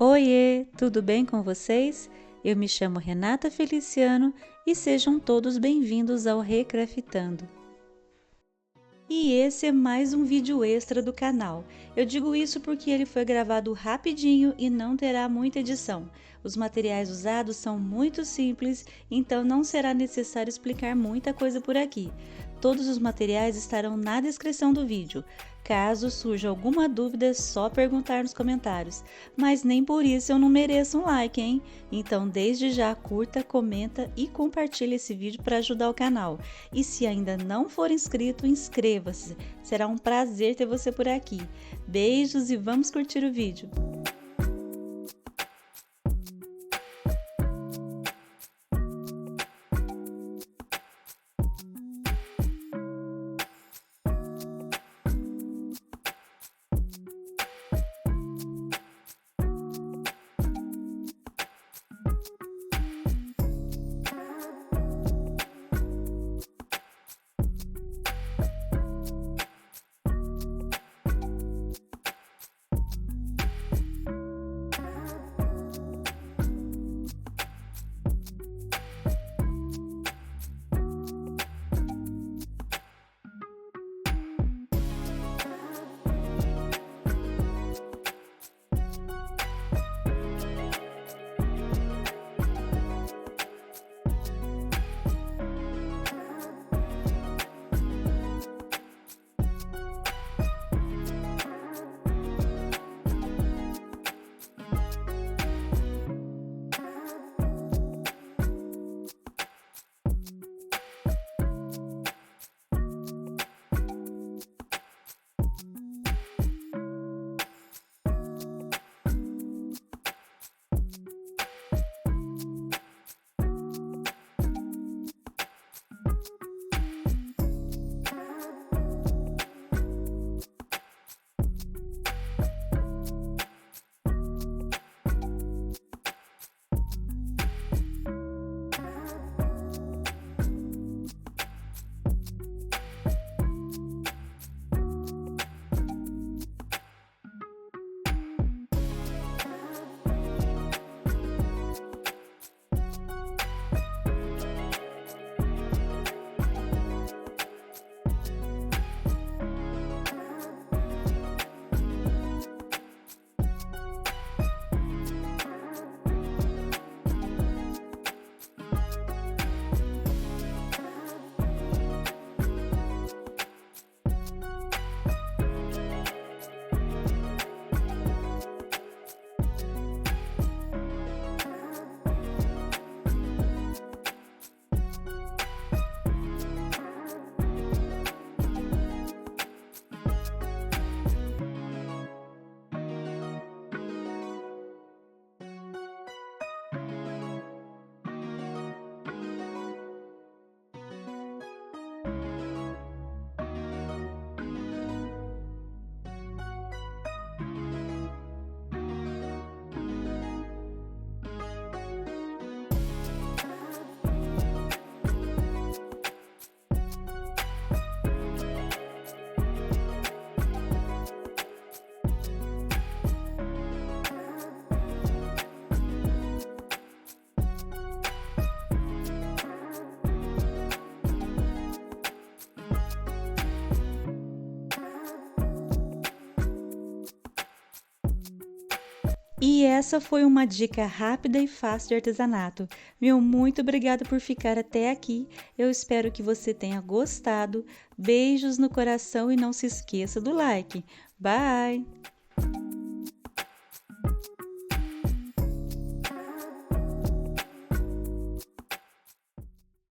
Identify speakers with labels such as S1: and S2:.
S1: Oiê, tudo bem com vocês? Eu me chamo Renata Feliciano e sejam todos bem-vindos ao Recraftando. E esse é mais um vídeo extra do canal. Eu digo isso porque ele foi gravado rapidinho e não terá muita edição. Os materiais usados são muito simples, então não será necessário explicar muita coisa por aqui. Todos os materiais estarão na descrição do vídeo. Caso surja alguma dúvida, é só perguntar nos comentários. Mas nem por isso eu não mereço um like, hein? Então desde já curta, comenta e compartilha esse vídeo para ajudar o canal. E se ainda não for inscrito, inscreva-se. Será um prazer ter você por aqui. Beijos e vamos curtir o vídeo. E essa foi uma dica rápida e fácil de artesanato. Meu muito obrigada por ficar até aqui. Eu espero que você tenha gostado. Beijos no coração e não se esqueça do like. Bye!